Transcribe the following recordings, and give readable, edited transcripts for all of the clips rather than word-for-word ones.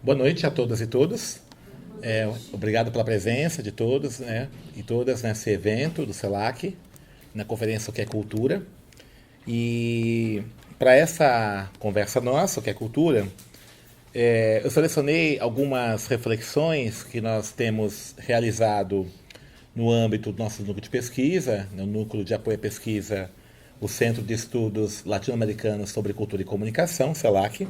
Boa noite a todas e todos. Obrigado pela presença de todos, né, e todas nesse evento do CELAC, na conferência O que é Cultura. E para essa conversa nossa, O que é Cultura, eu selecionei algumas reflexões que nós temos realizado no âmbito do nosso núcleo de pesquisa, no núcleo de apoio à pesquisa, o Centro de Estudos Latino-Americanos sobre Cultura e Comunicação, CELAC.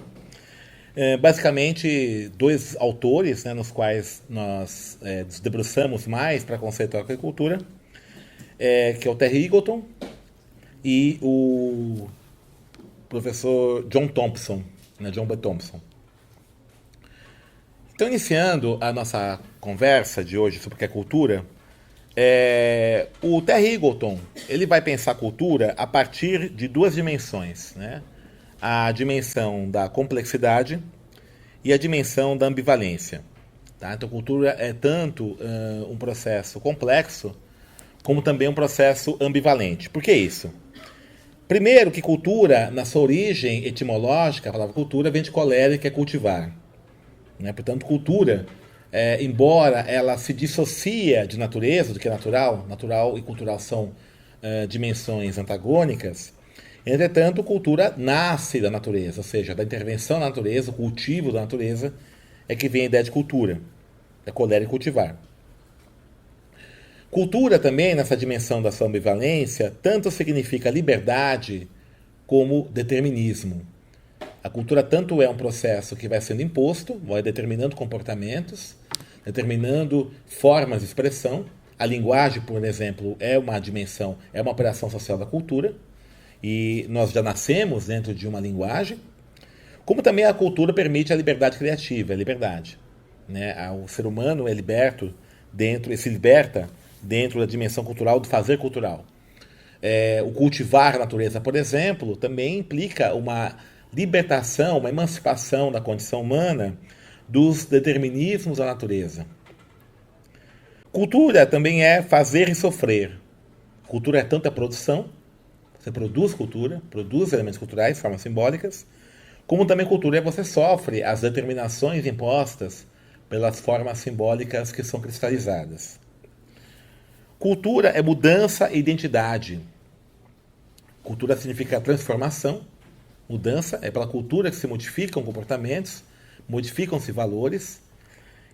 Basicamente, dois autores, né, nos quais nós nos debruçamos mais para conceituar a agricultura, que é o Terry Eagleton e o professor John Thompson, né, John B. Thompson. Então, iniciando a nossa conversa de hoje sobre o que é cultura, o Terry Eagleton ele vai pensar a cultura a partir de duas dimensões, né? A dimensão da complexidade e a dimensão da ambivalência. Tá? Então, cultura é tanto um processo complexo, como também um processo ambivalente. Por que isso? Primeiro, que cultura, na sua origem etimológica, a palavra cultura vem de colere, que é cultivar. Né? Portanto, cultura, embora ela se dissocia de natureza, do que é natural, natural e cultural são dimensões antagônicas. Entretanto, cultura nasce da natureza, ou seja, da intervenção na natureza, o cultivo da natureza, é que vem a ideia de cultura, é colher e cultivar. Cultura também, nessa dimensão da sua ambivalência, tanto significa liberdade como determinismo. A cultura tanto é um processo que vai sendo imposto, vai determinando comportamentos, determinando formas de expressão. A linguagem, por exemplo, é uma dimensão, é uma operação social da cultura, e nós já nascemos dentro de uma linguagem, como também a cultura permite a liberdade criativa, a liberdade. Né? O ser humano é liberto se liberta dentro da dimensão cultural do fazer cultural. O cultivar a natureza, por exemplo, também implica uma libertação, uma emancipação da condição humana dos determinismos da natureza. Cultura também é fazer e sofrer. Cultura é tanto a produção, você produz cultura, produz elementos culturais, formas simbólicas, como também cultura é você sofre as determinações impostas pelas formas simbólicas que são cristalizadas. Cultura é mudança e identidade. Cultura significa transformação. Mudança é pela cultura que se modificam comportamentos, modificam-se valores.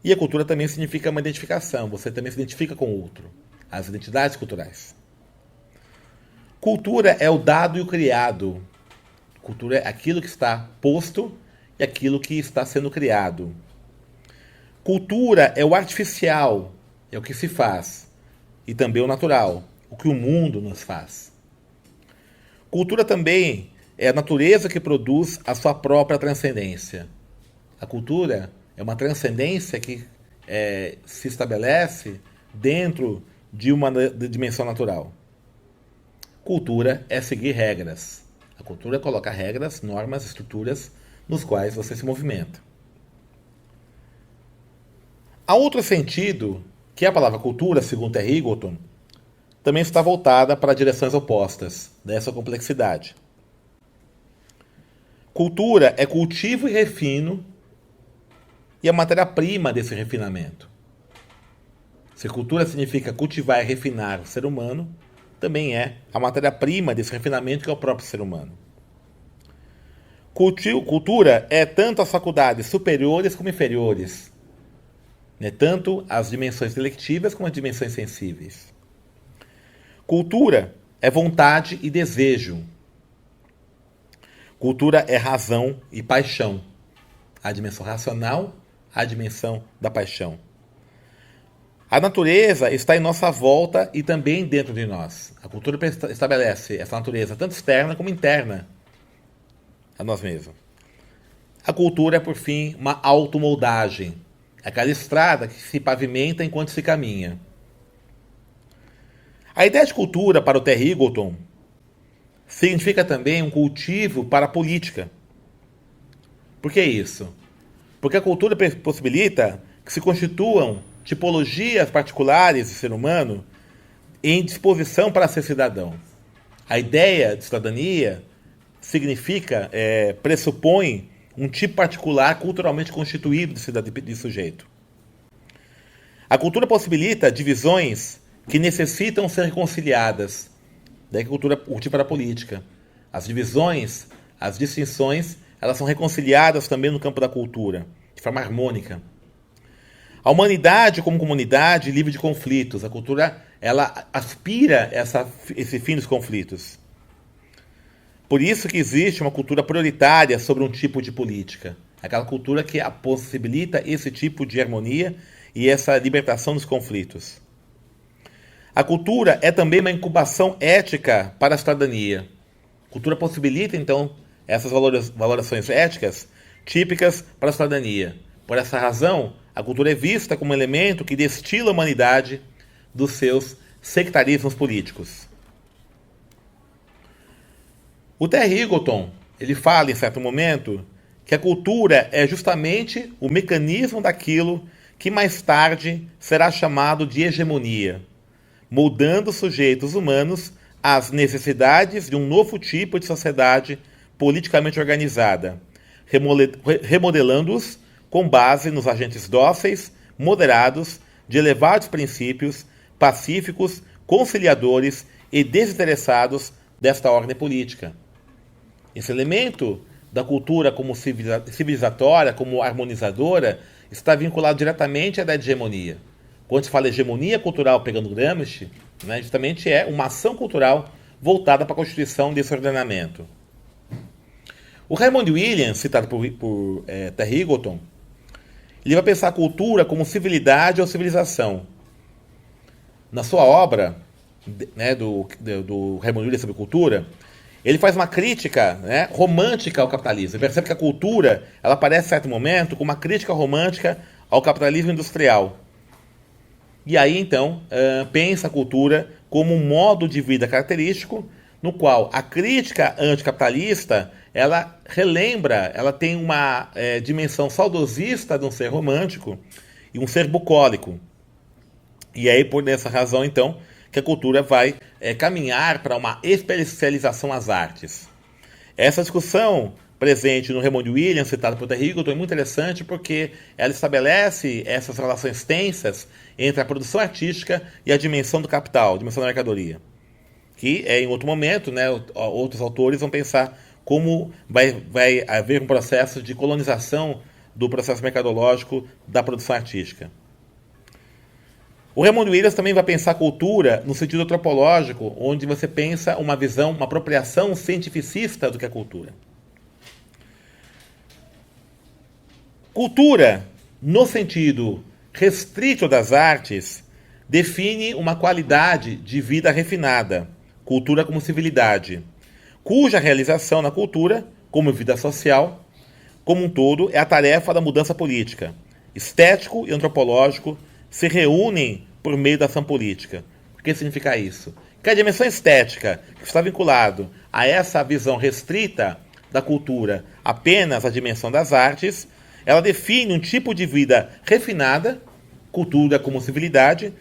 E a cultura também significa uma identificação. Você também se identifica com o outro. As identidades culturais. Cultura é o dado e o criado. Cultura é aquilo que está posto e aquilo que está sendo criado. Cultura é o artificial, é o que se faz. E também o natural, o que o mundo nos faz. Cultura também é a natureza que produz a sua própria transcendência. A cultura é uma transcendência que se estabelece dentro de uma dimensão natural. Cultura é seguir regras. A cultura coloca regras, normas, estruturas nos quais você se movimenta. Há outro sentido que a palavra cultura, segundo Terry Eagleton, também está voltada para direções opostas dessa complexidade. Cultura é cultivo e refino e a matéria-prima desse refinamento. Se cultura significa cultivar e refinar o ser humano, também é a matéria-prima desse refinamento que é o próprio ser humano. Cultura é tanto as faculdades superiores como inferiores, né? Tanto as dimensões intelectivas como as dimensões sensíveis. Cultura é vontade e desejo. Cultura é razão e paixão. A dimensão racional, a dimensão da paixão. A natureza está em nossa volta e também dentro de nós. A cultura estabelece essa natureza tanto externa como interna a nós mesmos. A cultura é, por fim, uma automoldagem. Aquela estrada que se pavimenta enquanto se caminha. A ideia de cultura para o Terry Eagleton significa também um cultivo para a política. Por que isso? Porque a cultura possibilita que se constituam tipologias particulares do ser humano em disposição para ser cidadão. A ideia de cidadania significa, pressupõe um tipo particular culturalmente constituído de sujeito. A cultura possibilita divisões que necessitam ser reconciliadas. Daí que a cultura, o tipo da política. As divisões, as distinções, elas são reconciliadas também no campo da cultura, de forma harmônica. A humanidade como comunidade livre de conflitos. A cultura, ela aspira esse fim dos conflitos. Por isso que existe uma cultura prioritária sobre um tipo de política. Aquela cultura que possibilita esse tipo de harmonia e essa libertação dos conflitos. A cultura é também uma incubação ética para a cidadania. A cultura possibilita, então, essas valorações éticas típicas para a cidadania. Por essa razão, a cultura é vista como um elemento que destila a humanidade dos seus sectarismos políticos. O Terry Eagleton, ele fala em certo momento que a cultura é justamente o mecanismo daquilo que mais tarde será chamado de hegemonia, moldando os sujeitos humanos às necessidades de um novo tipo de sociedade politicamente organizada, remodelando-os com base nos agentes dóceis, moderados, de elevados princípios, pacíficos, conciliadores e desinteressados desta ordem política. Esse elemento da cultura como civilizatória, como harmonizadora, está vinculado diretamente à ideia de hegemonia. Quando se fala hegemonia cultural, pegando Gramsci, justamente é uma ação cultural voltada para a constituição desse ordenamento. O Raymond Williams, citado por Terry Eagleton, ele vai pensar a cultura como civilidade ou civilização. Na sua obra, do Raymond Williams sobre cultura, ele faz uma crítica romântica ao capitalismo. Ele percebe que a cultura ela aparece, em certo momento, como uma crítica romântica ao capitalismo industrial. E aí, então, pensa a cultura como um modo de vida característico, no qual a crítica anticapitalista, ela relembra, ela tem uma dimensão saudosista de um ser romântico e um ser bucólico. E aí, por essa razão, então, que a cultura vai caminhar para uma especialização às artes. Essa discussão presente no Raymond Williams, citado por Terry Eagleton, é muito interessante porque ela estabelece essas relações tensas entre a produção artística e a dimensão do capital, a dimensão da mercadoria. Que, em outro momento, outros autores vão pensar como vai haver um processo de colonização do processo mercadológico da produção artística. O Raymond Williams também vai pensar a cultura no sentido antropológico, onde você pensa uma visão, uma apropriação cientificista do que é cultura. Cultura, no sentido restrito das artes, define uma qualidade de vida refinada, cultura como civilidade, cuja realização na cultura, como vida social, como um todo, é a tarefa da mudança política. Estético e antropológico se reúnem por meio da ação política. O que significa isso? Que a dimensão estética, que está vinculado a essa visão restrita da cultura, apenas a dimensão das artes, ela define um tipo de vida refinada, cultura como civilidade,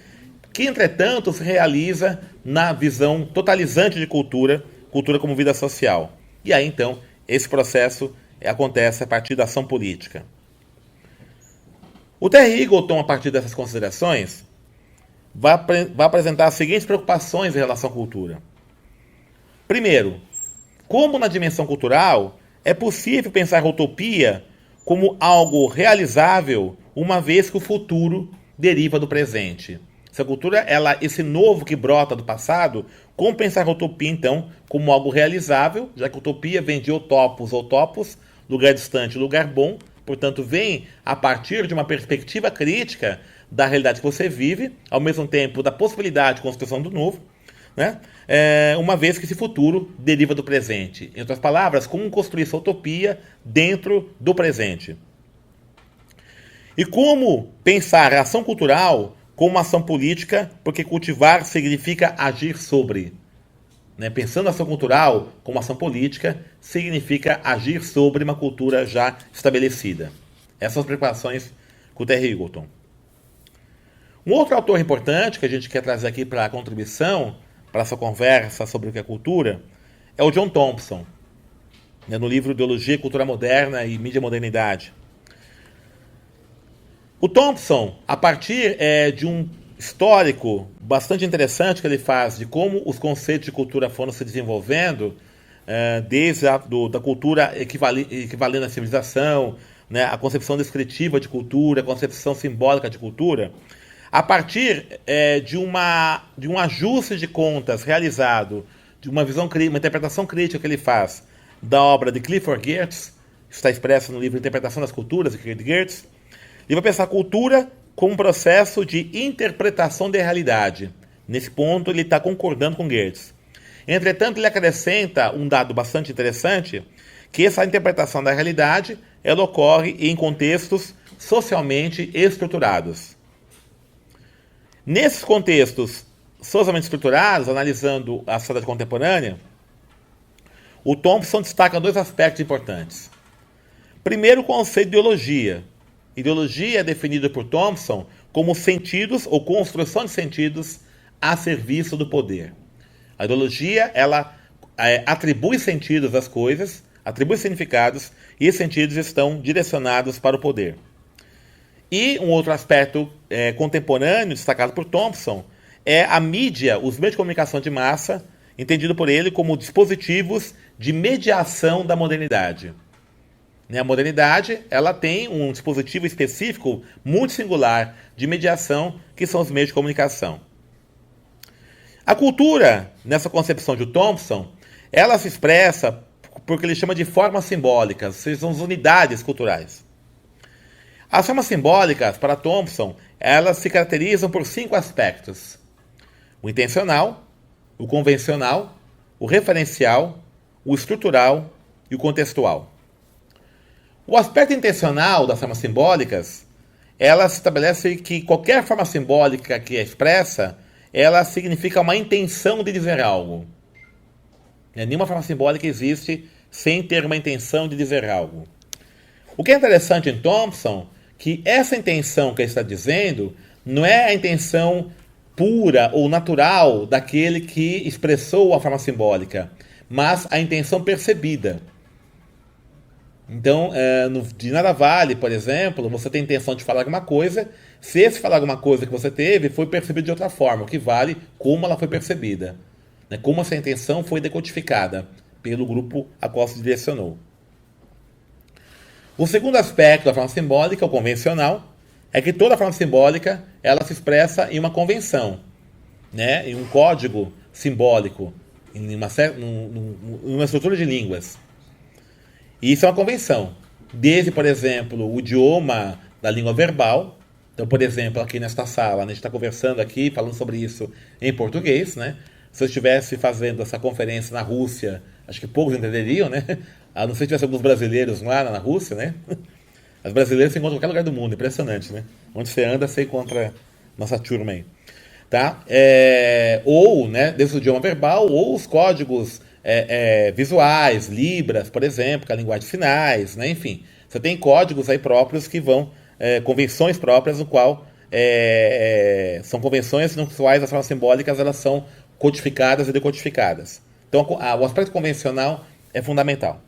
que, entretanto, se realiza na visão totalizante de cultura, cultura como vida social. E aí, então, esse processo acontece a partir da ação política. O Terry Eagleton, a partir dessas considerações, vai apresentar as seguintes preocupações em relação à cultura. Primeiro, como na dimensão cultural é possível pensar a utopia como algo realizável, uma vez que o futuro deriva do presente. Se a cultura, esse novo que brota do passado, como pensar a utopia, então, como algo realizável, já que a utopia vem de utopos, lugar distante, lugar bom, portanto, vem a partir de uma perspectiva crítica da realidade que você vive, ao mesmo tempo da possibilidade de construção do novo, uma vez que esse futuro deriva do presente. Em outras palavras, como construir essa utopia dentro do presente. E como pensar a ação cultural como uma ação política, porque cultivar significa agir sobre. Pensando a ação cultural como ação política, significa agir sobre uma cultura já estabelecida. Essas são as preocupações com o Terry Eagleton. Um outro autor importante que a gente quer trazer aqui para a contribuição, para essa conversa sobre o que é cultura, é o John Thompson. né, no livro Ideologia, Cultura Moderna e Mídia Modernidade. O Thompson, a partir de um histórico bastante interessante que ele faz de como os conceitos de cultura foram se desenvolvendo, desde da cultura equivalente à civilização, né, a concepção descritiva de cultura, a concepção simbólica de cultura, a partir de um ajuste de contas realizado, de uma visão crítica, uma interpretação crítica que ele faz da obra de Clifford Geertz, que está expressa no livro Interpretação das Culturas, de Clifford Geertz, ele vai pensar a cultura como um processo de interpretação da realidade. Nesse ponto, ele está concordando com Geertz. Entretanto, ele acrescenta um dado bastante interessante, que essa interpretação da realidade ela ocorre em contextos socialmente estruturados. Nesses contextos socialmente estruturados, analisando a sociedade contemporânea, o Thompson destaca dois aspectos importantes. Primeiro, o conceito de ideologia. Ideologia é definida por Thompson como sentidos ou construção de sentidos a serviço do poder. A ideologia, ela atribui sentidos às coisas, atribui significados, e esses sentidos estão direcionados para o poder. E um outro aspecto contemporâneo, destacado por Thompson, é a mídia, os meios de comunicação de massa, entendido por ele como dispositivos de mediação da modernidade. A modernidade ela tem um dispositivo específico, muito singular, de mediação, que são os meios de comunicação. A cultura, nessa concepção de Thompson, ela se expressa por que ele chama de formas simbólicas, são as unidades culturais. As formas simbólicas, para Thompson, elas se caracterizam por 5 aspectos: o intencional, o convencional, o referencial, o estrutural e o contextual. O aspecto intencional das formas simbólicas, ela estabelece que qualquer forma simbólica que é expressa, ela significa uma intenção de dizer algo. Nenhuma forma simbólica existe sem ter uma intenção de dizer algo. O que é interessante em Thompson, que essa intenção que ele está dizendo não é a intenção pura ou natural daquele que expressou a forma simbólica, mas a intenção percebida. Então, de nada vale, por exemplo, você ter a intenção de falar alguma coisa, se esse falar alguma coisa que você teve foi percebido de outra forma. O que vale como ela foi percebida, né? Como essa intenção foi decodificada pelo grupo a qual se direcionou. O segundo aspecto da forma simbólica, o convencional, é que toda forma simbólica ela se expressa em uma convenção, né? Em um código simbólico, em uma estrutura de línguas. E isso é uma convenção. Desde, por exemplo, o idioma da língua verbal. Então, por exemplo, aqui nesta sala, a gente está conversando aqui, falando sobre isso em português, né? Se eu estivesse fazendo essa conferência na Rússia, acho que poucos entenderiam, né? A não ser que tivesse alguns brasileiros lá na Rússia, né? Os brasileiros se encontram em qualquer lugar do mundo, impressionante, né? Onde você anda, você encontra nossa turma aí. Tá? Ou, né, desde o idioma verbal, ou os códigos visuais, libras, por exemplo, que é a linguagem de sinais, né? Enfim, você tem códigos aí próprios que vão, convenções próprias, no qual são convenções nos quais as formas simbólicas elas são codificadas e decodificadas. Então, o aspecto convencional é fundamental.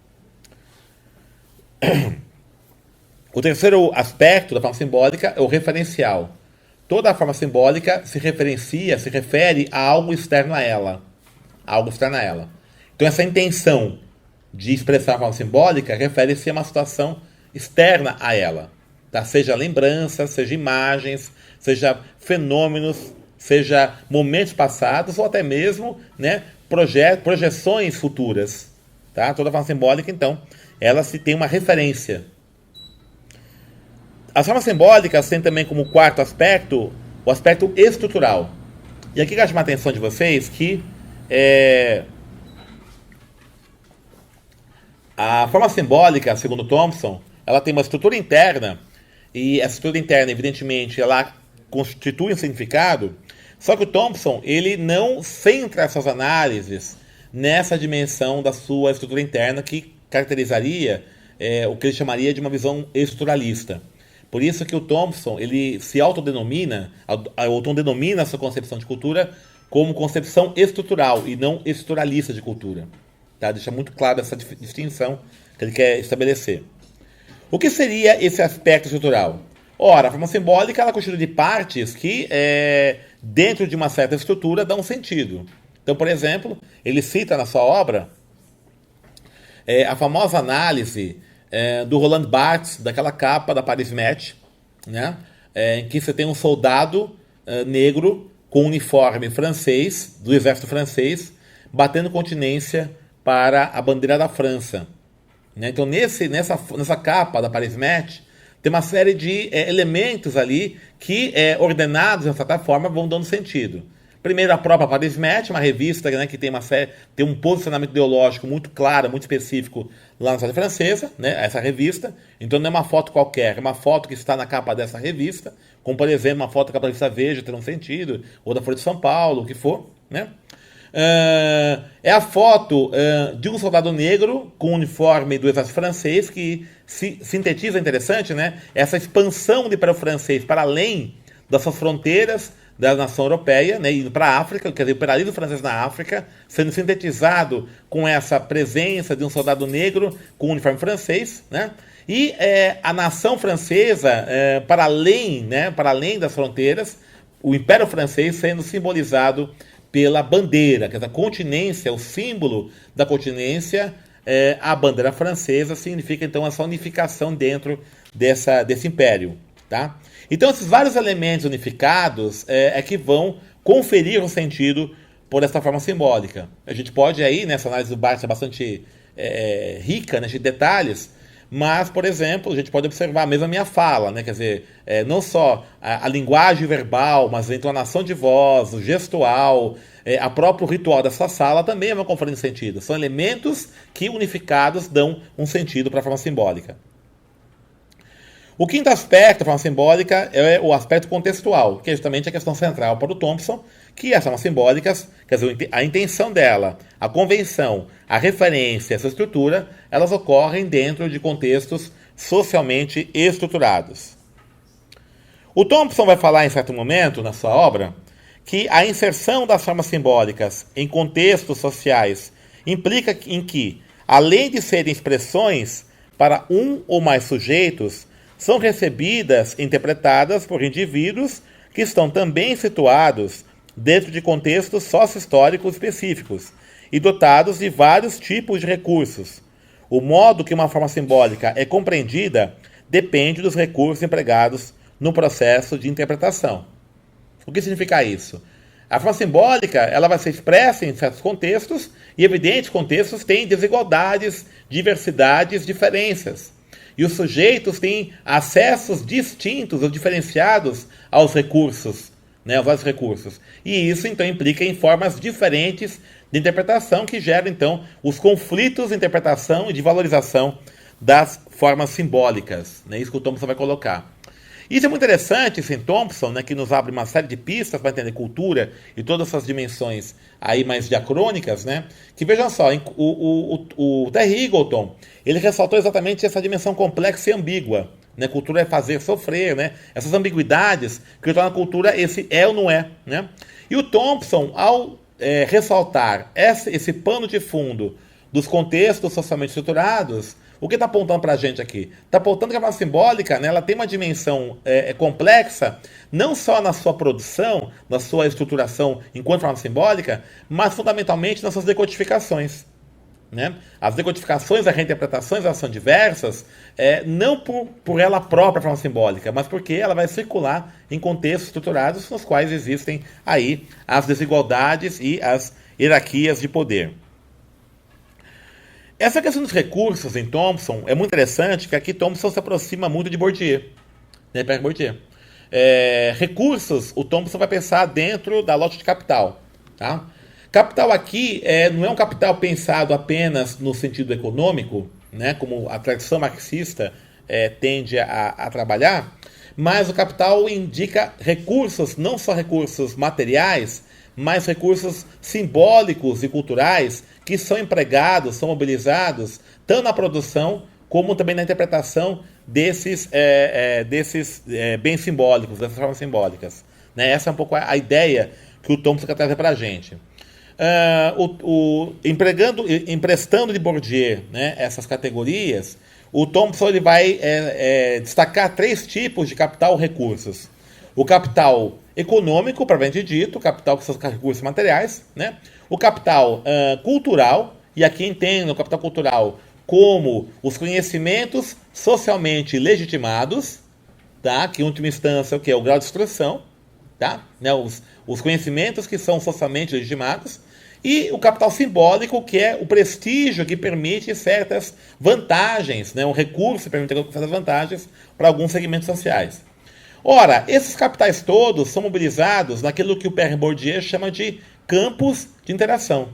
O terceiro aspecto da forma simbólica é o referencial. Toda a forma simbólica se refere a algo externo a ela. Algo externo a ela. Então, essa intenção de expressar a forma simbólica refere-se a uma situação externa a ela. Tá? Seja lembranças, seja imagens, seja fenômenos, seja momentos passados ou até mesmo, né, projeções futuras. Tá? Toda a forma simbólica, então, ela se tem uma referência. As formas simbólicas têm também como quarto aspecto o aspecto estrutural. E aqui eu quero chamar a atenção de vocês que a forma simbólica, segundo Thompson, ela tem uma estrutura interna, e essa estrutura interna, evidentemente, ela constitui um significado, só que o Thompson, ele não centra essas análises nessa dimensão da sua estrutura interna que caracterizaria o que ele chamaria de uma visão estruturalista. Por isso que o Thompson, ele se autodenomina a sua concepção de cultura como concepção estrutural e não estruturalista de cultura. Tá? Deixa muito claro essa distinção que ele quer estabelecer. O que seria esse aspecto estrutural? Ora, a forma simbólica ela é constituída de partes que, dentro de uma certa estrutura, dão um sentido. Então, por exemplo, ele cita na sua obra a famosa análise do Roland Barthes, daquela capa da Paris Match, né? Em que você tem um soldado negro com uniforme francês, do exército francês, batendo continência para a bandeira da França. Né? Então, nessa capa da Paris Match, tem uma série de elementos ali que, ordenados de certa forma, vão dando sentido. Primeiro, a própria Paris Match, uma revista, né, que tem um posicionamento ideológico muito claro, muito específico lá na sociedade francesa, né, essa revista. Então não é uma foto qualquer, é uma foto que está na capa dessa revista, como, por exemplo, uma foto da revista Veja, ter um sentido, ou da Folha de São Paulo, o que for. Né? É a foto de um soldado negro com o uniforme do exército francês, que sintetiza, interessante, né, essa expansão do Império Francês para além das suas fronteiras, da nação europeia, né, indo para a África, quer dizer, o imperialismo francês na África, sendo sintetizado com essa presença de um soldado negro com o uniforme francês, né, e a nação francesa, para além das fronteiras, o Império Francês sendo simbolizado pela bandeira, que é a continência, o símbolo da continência, a bandeira francesa significa então essa unificação dentro desse império, tá? Então, esses vários elementos unificados que vão conferir um sentido por essa forma simbólica. A gente pode aí, nessa análise do Barthes é bastante rica, né, de detalhes, mas, por exemplo, a gente pode observar mesmo a minha fala, né, quer dizer, não só a linguagem verbal, mas a entonação de voz, o gestual, a próprio ritual dessa sala também vão conferir sentido. São elementos que unificados dão um sentido para a forma simbólica. O quinto aspecto da forma simbólica é o aspecto contextual, que é justamente a questão central para o Thompson, que as formas simbólicas, quer dizer, a intenção dela, a convenção, a referência, essa estrutura, elas ocorrem dentro de contextos socialmente estruturados. O Thompson vai falar em certo momento, na sua obra, que a inserção das formas simbólicas em contextos sociais implica em que, além de serem expressões para um ou mais sujeitos, são recebidas e interpretadas por indivíduos que estão também situados dentro de contextos sócio-históricos específicos e dotados de vários tipos de recursos. O modo que uma forma simbólica é compreendida depende dos recursos empregados no processo de interpretação. O que significa isso? A forma simbólica ela vai ser expressa em certos contextos e, evidentes contextos têm desigualdades, diversidades, diferenças. E os sujeitos têm acessos distintos ou diferenciados aos recursos, né, aos vários recursos. E isso, então, implica em formas diferentes de interpretação que geram, então, os conflitos de interpretação e de valorização das formas simbólicas. Né, isso que o Thompson vai colocar. Isso é muito interessante, esse Thompson, né, que nos abre uma série de pistas para entender cultura e todas essas dimensões aí mais diacrônicas, né? Que vejam só, o Terry Eagleton, ele ressaltou exatamente essa dimensão complexa e ambígua, né? Cultura é fazer sofrer, né? Essas ambiguidades que tornam a cultura esse é ou não é, né? E o Thompson, ao ressaltar esse pano de fundo dos contextos socialmente estruturados, o que está apontando para a gente aqui? Está apontando que a forma simbólica, né, ela tem uma dimensão complexa, não só na sua produção, na sua estruturação enquanto forma simbólica, mas fundamentalmente nas suas decodificações. Né? As decodificações, as reinterpretações, elas são diversas, não por ela própria, a forma simbólica, mas porque ela vai circular em contextos estruturados nos quais existem aí as desigualdades e as hierarquias de poder. Essa questão dos recursos em Thompson é muito interessante, porque aqui Thompson se aproxima muito de Bourdieu. Né, Pierre Bourdieu. Recursos, o Thompson vai pensar dentro da lógica de capital. Tá? Capital aqui não é um capital pensado apenas no sentido econômico, né, como a tradição marxista tende a trabalhar, mas o capital indica recursos, não só recursos materiais, mas recursos simbólicos e culturais que são empregados, são mobilizados, tanto na produção como também na interpretação desses bens simbólicos, dessas formas simbólicas. Né? Essa é um pouco a ideia que o Thompson quer trazer para a gente. Emprestando de Bourdieu, né, essas categorias, o Thompson ele vai destacar 3 tipos de capital recursos. O capital econômico, propriamente dito, o capital que são os recursos materiais, né? O capital cultural, e aqui entendo o capital cultural como os conhecimentos socialmente legitimados, tá? Que em última instância é o grau de instrução, tá? Né? Os conhecimentos que são socialmente legitimados, e o capital simbólico, que é o prestígio que permite certas vantagens, né? Um recurso que permite certas vantagens para alguns segmentos sociais. Ora, esses capitais todos são mobilizados naquilo que o Pierre Bourdieu chama de campos de interação,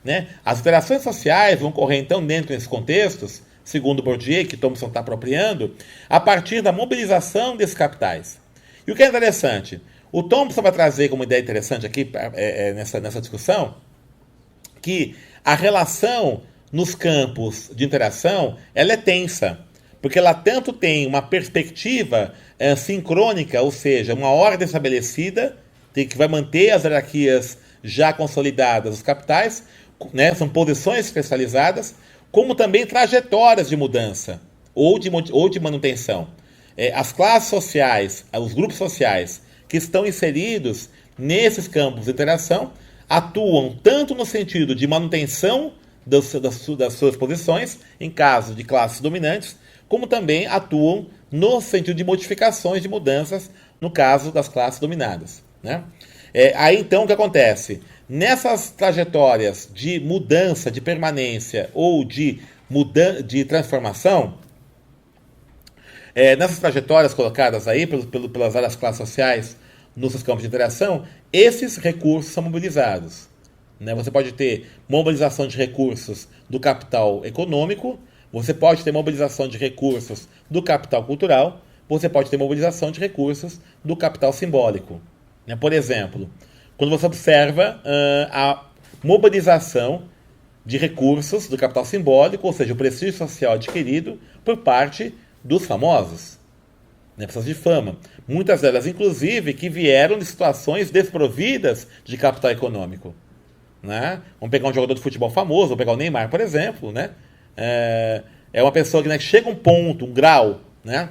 né? As interações sociais vão ocorrer, então, dentro desses contextos, segundo Bourdieu, que Thompson está apropriando, a partir da mobilização desses capitais. E o que é interessante, o Thompson vai trazer como ideia interessante aqui nessa discussão, que a relação nos campos de interação ela é tensa, porque ela tanto tem uma perspectiva sincrônica, ou seja, uma ordem estabelecida, que vai manter as hierarquias já consolidadas dos capitais, né, são posições especializadas, como também trajetórias de mudança ou de manutenção. As classes sociais, os grupos sociais que estão inseridos nesses campos de interação atuam tanto no sentido de manutenção das suas posições, em caso de classes dominantes, como também atuam no sentido de modificações, de mudanças, no caso das classes dominadas, né? Aí então o que acontece? Nessas trajetórias de mudança, de permanência ou de transformação, nessas trajetórias colocadas aí pelas várias classes sociais nos seus campos de interação, esses recursos são mobilizados, né? Você pode ter mobilização de recursos do capital econômico, você pode ter mobilização de recursos do capital cultural, você pode ter mobilização de recursos do capital simbólico, né? Por exemplo, quando você observa a mobilização de recursos do capital simbólico, ou seja, o prestígio social adquirido por parte dos famosos, né, pessoas de fama. Muitas delas, inclusive, que vieram de situações desprovidas de capital econômico, né? Vamos pegar um jogador de futebol famoso, vamos pegar o Neymar, por exemplo, né? É uma pessoa que, né, chega um ponto, um grau, né,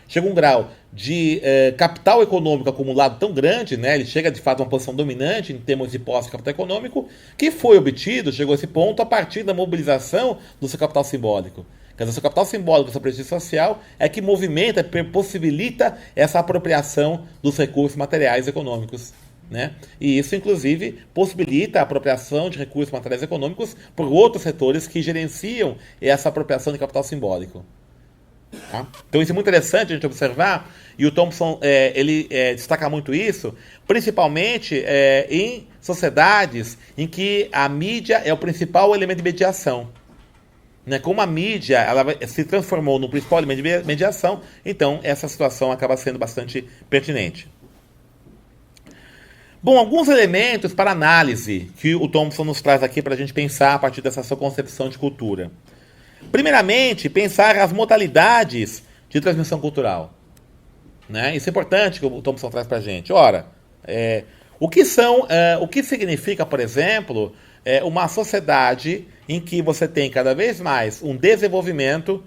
chega um grau de capital econômico acumulado tão grande, né, ele chega de fato a uma posição dominante em termos de posse de capital econômico, que foi obtido, chegou a esse ponto, a partir da mobilização do seu capital simbólico. Quer dizer, o seu capital simbólico, o seu prestígio social, é que movimenta, possibilita essa apropriação dos recursos materiais econômicos, né? E isso, inclusive, possibilita a apropriação de recursos materiais econômicos por outros setores que gerenciam essa apropriação de capital simbólico. Tá? Então isso é muito interessante a gente observar, e o Thompson ele destaca muito isso, principalmente em sociedades em que a mídia é o principal elemento de mediação, né? Como a mídia se transformou no principal elemento de mediação, então essa situação acaba sendo bastante pertinente. Bom, alguns elementos para análise que o Thompson nos traz aqui para a gente pensar a partir dessa sua concepção de cultura. Primeiramente, pensar as modalidades de transmissão cultural, né? Isso é importante que o Thompson traz para a gente. Ora, o que significa, por exemplo, uma sociedade em que você tem cada vez mais um desenvolvimento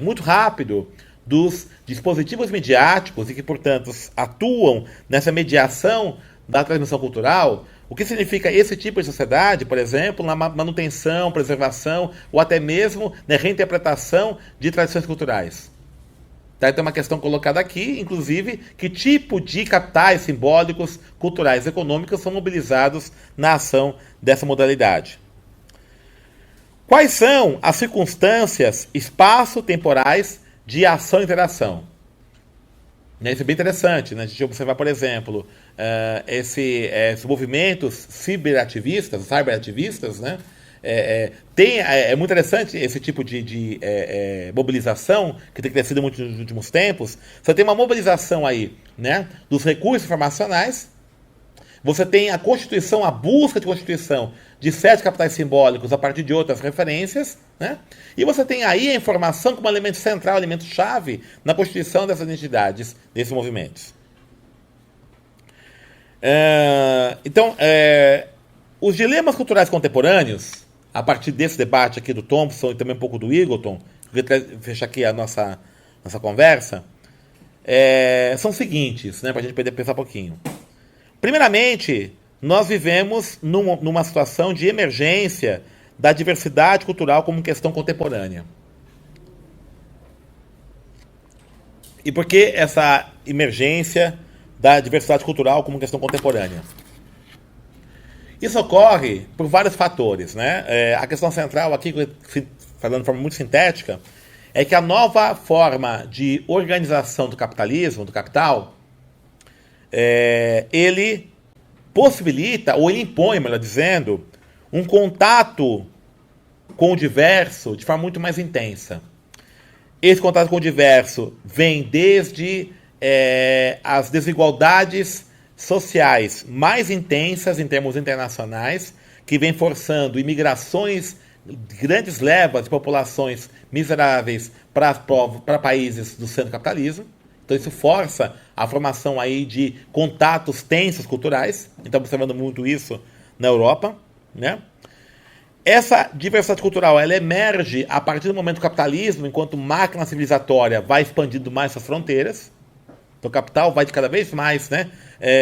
muito rápido dos dispositivos midiáticos e que, portanto, atuam nessa mediação da transmissão cultural. O que significa esse tipo de sociedade, por exemplo, na manutenção, preservação ou até mesmo na reinterpretação de tradições culturais? Tá, então é uma questão colocada aqui, inclusive, que tipo de capitais simbólicos, culturais e econômicos são mobilizados na ação dessa modalidade? Quais são as circunstâncias espaço-temporais de ação e interação? Isso é bem interessante, né? A gente observar, por exemplo, esses movimentos cyberativistas, né? É muito interessante esse tipo de mobilização que tem crescido muito nos últimos tempos. Você tem uma mobilização aí, né, dos recursos informacionais. Você tem a constituição, a busca de constituição de certos capitais simbólicos a partir de outras referências, né? E você tem aí a informação como elemento central, elemento chave na constituição dessas entidades, desses movimentos. Então, os dilemas culturais contemporâneos, a partir desse debate aqui do Thompson e também um pouco do Eagleton, eu vou fechar aqui a nossa conversa, são os seguintes, né, para a gente poder pensar um pouquinho. Primeiramente, nós vivemos numa situação de emergência da diversidade cultural como questão contemporânea. E por que essa emergência da diversidade cultural como questão contemporânea? Isso ocorre por vários fatores, né? A questão central aqui, falando de forma muito sintética, é que a nova forma de organização do capitalismo, do capital, ele possibilita, ou ele impõe, melhor dizendo, um contato com o diverso de forma muito mais intensa. Esse contato com o diverso vem desde as desigualdades sociais mais intensas em termos internacionais, que vem forçando imigrações, grandes levas de populações miseráveis para países do centro capitalismo. Então isso força a formação aí de contatos tensos culturais. Estamos observando muito isso na Europa, né? Essa diversidade cultural ela emerge a partir do momento que o capitalismo, enquanto máquina civilizatória, vai expandindo mais suas fronteiras. Então o capital vai de cada vez mais, né,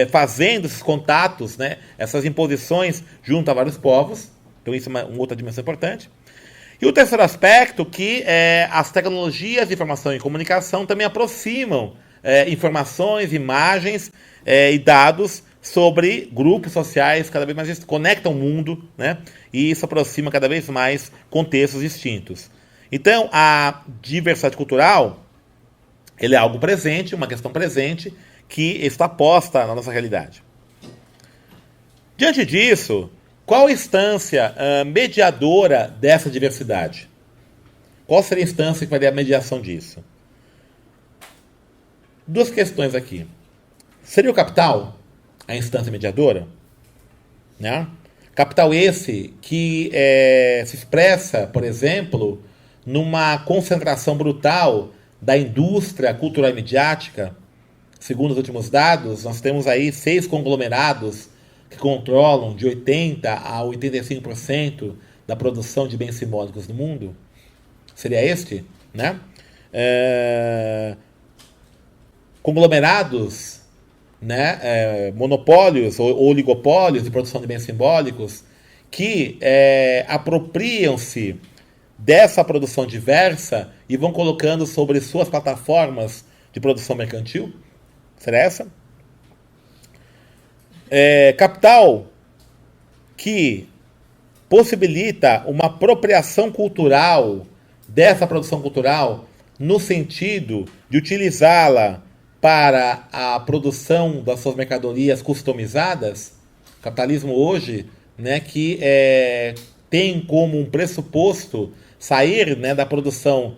fazendo esses contatos, né, essas imposições junto a vários povos. Então isso é uma outra dimensão importante. E o terceiro aspecto, que as tecnologias de informação e comunicação também aproximam informações, imagens e dados sobre grupos sociais cada vez mais conectam o mundo, né? E isso aproxima cada vez mais contextos distintos. Então, a diversidade cultural ele é algo presente, uma questão presente, que está posta na nossa realidade. Diante disso, qual a instância mediadora dessa diversidade? Qual seria a instância que faria a mediação disso? Duas questões aqui. Seria o capital a instância mediadora? Né? Capital esse que se expressa, por exemplo, numa concentração brutal da indústria cultural e midiática. Segundo os últimos dados, nós temos aí 6 conglomerados que controlam de 80% a 85% da produção de bens simbólicos no mundo. Seria este, né? Conglomerados, né? Monopólios ou oligopólios de produção de bens simbólicos que apropriam-se dessa produção diversa e vão colocando sobre suas plataformas de produção mercantil. Será essa? Capital que possibilita uma apropriação cultural dessa produção cultural no sentido de utilizá-la para a produção das suas mercadorias customizadas. O capitalismo hoje, né, que tem como um pressuposto sair, né, da produção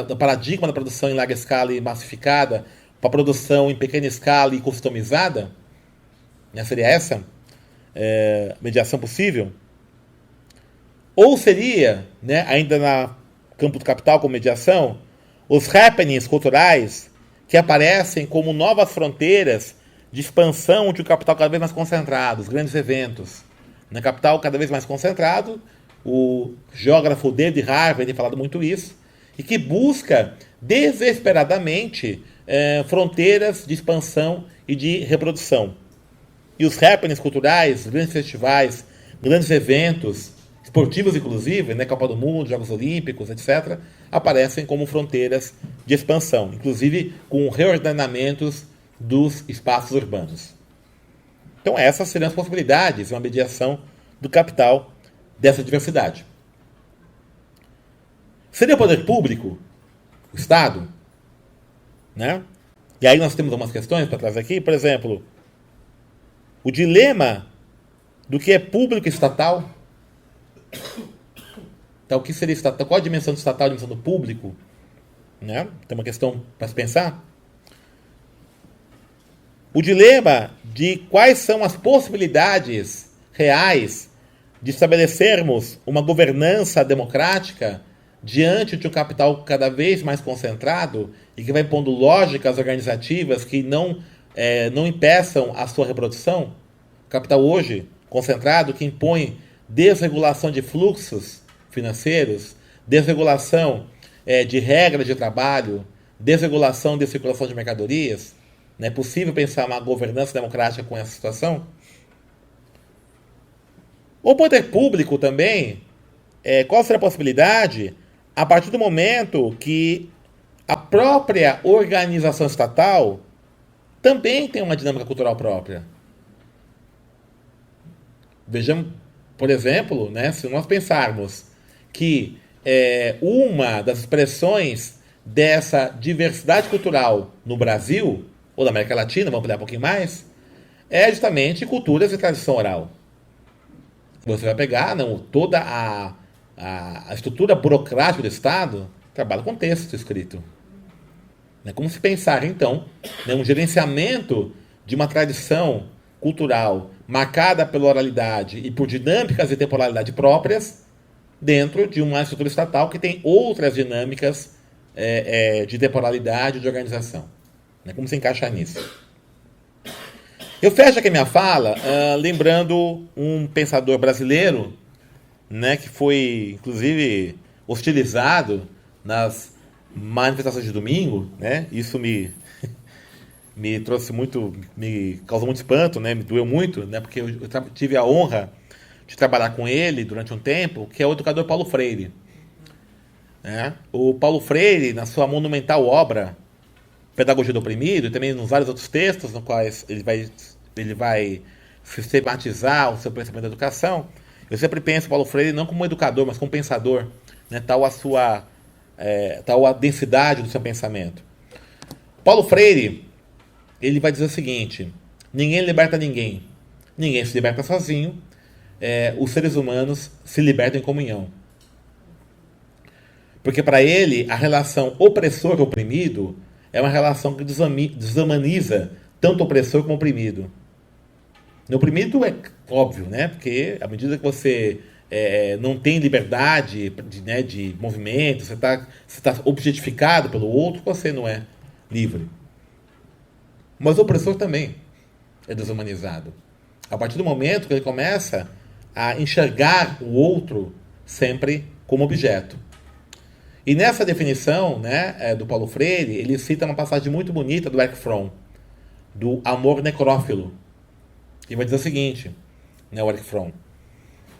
do paradigma da produção em larga escala e massificada para a produção em pequena escala e customizada. Né, seria essa mediação possível? Ou seria, né, ainda no campo do capital como mediação, os happenings culturais que aparecem como novas fronteiras de expansão de um capital cada vez mais concentrado, os grandes eventos. No capital cada vez mais concentrado, o geógrafo David Harvey tem falado muito isso, e que busca desesperadamente fronteiras de expansão e de reprodução. E os happenings culturais, grandes festivais, grandes eventos, esportivos inclusive, né, Copa do Mundo, Jogos Olímpicos, etc., aparecem como fronteiras de expansão, inclusive com reordenamentos dos espaços urbanos. Então essas seriam as possibilidades de uma mediação do capital dessa diversidade. Seria o poder público, o Estado, né? E aí nós temos algumas questões para trazer aqui, por exemplo, o dilema do que é público e estatal. Então, o que seria estatal? Qual a dimensão do estatal e a dimensão do público? Né? Tem uma questão para se pensar. O dilema de quais são as possibilidades reais de estabelecermos uma governança democrática diante de um capital cada vez mais concentrado e que vai pondo lógicas organizativas que não não impeçam a sua reprodução. Capital hoje concentrado que impõe desregulação de fluxos financeiros, desregulação de regras de trabalho, desregulação de circulação de mercadorias. Não é possível pensar uma governança democrática com essa situação? O poder público também, qual seria a possibilidade a partir do momento que a própria organização estatal também tem uma dinâmica cultural própria? Vejamos, por exemplo, né, se nós pensarmos que uma das expressões dessa diversidade cultural no Brasil, ou na América Latina, vamos ampliar um pouquinho mais, é justamente culturas de tradição oral. Você vai pegar toda a estrutura burocrática do Estado, trabalha com texto escrito. Como se pensar, então, um gerenciamento de uma tradição cultural marcada pela oralidade e por dinâmicas de temporalidade próprias dentro de uma estrutura estatal que tem outras dinâmicas de temporalidade e de organização. Como se encaixar nisso? Eu fecho aqui a minha fala lembrando um pensador brasileiro, que foi, inclusive, hostilizado nas manifestações de domingo. Isso me trouxe muito, me causou muito espanto, me doeu muito, porque eu tive a honra de trabalhar com ele durante um tempo, que é o educador Paulo Freire. O Paulo Freire, na sua monumental obra Pedagogia do Oprimido, e também nos vários outros textos nos quais ele vai sistematizar o seu pensamento da educação, eu sempre penso Paulo Freire não como educador, mas como pensador, tal a densidade do seu pensamento. Paulo Freire, ele vai dizer o seguinte: ninguém liberta ninguém, ninguém se liberta sozinho, os seres humanos se libertam em comunhão. Porque para ele, a relação opressor-oprimido é uma relação que desumaniza tanto o opressor como o oprimido. O oprimido é óbvio, porque à medida que você não tem liberdade de movimento, você está objetificado pelo outro, você não é livre. Mas o opressor também é desumanizado. A partir do momento que ele começa a enxergar o outro sempre como objeto. E nessa definição do Paulo Freire, ele cita uma passagem muito bonita do Erich Fromm, do amor necrófilo. E vai dizer o seguinte, o Erich Fromm: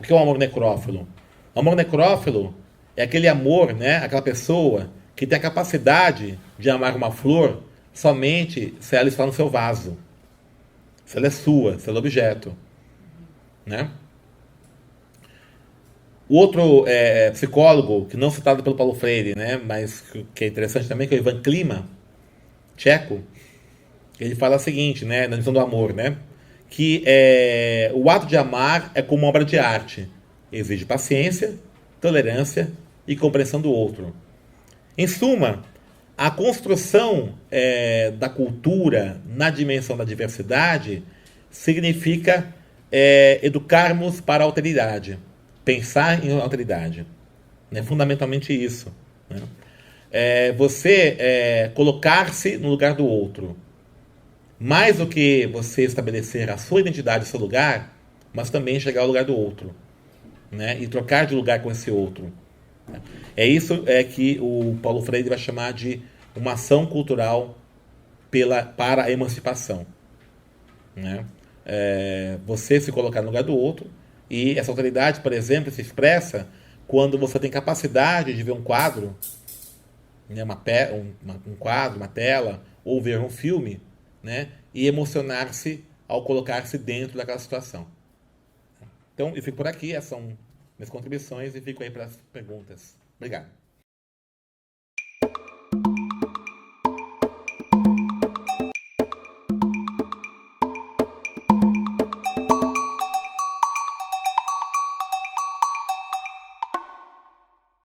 o que é o amor necrófilo? O amor necrófilo é aquele amor, aquela pessoa que tem a capacidade de amar uma flor somente se ela está no seu vaso, se ela é sua, se ela é objeto. O outro psicólogo, que não citado pelo Paulo Freire, mas que é interessante também, que é o Ivan Klima, tcheco, ele fala o seguinte, na visão do amor, que o ato de amar é como uma obra de arte. Exige paciência, tolerância e compreensão do outro. Em suma, a construção da cultura na dimensão da diversidade significa educarmos para a alteridade. Pensar em alteridade. Fundamentalmente isso. Você colocar-se no lugar do outro. Mais do que você estabelecer a sua identidade, o seu lugar, mas também chegar ao lugar do outro. E trocar de lugar com esse outro. É isso que o Paulo Freire vai chamar de uma ação cultural para a emancipação. Você se colocar no lugar do outro. E essa alteridade, por exemplo, se expressa quando você tem capacidade de ver um quadro, um quadro, uma tela, ou ver um filme, e emocionar-se ao colocar-se dentro daquela situação. Então, eu fico por aqui, essas são minhas contribuições e fico aí para as perguntas. Obrigado.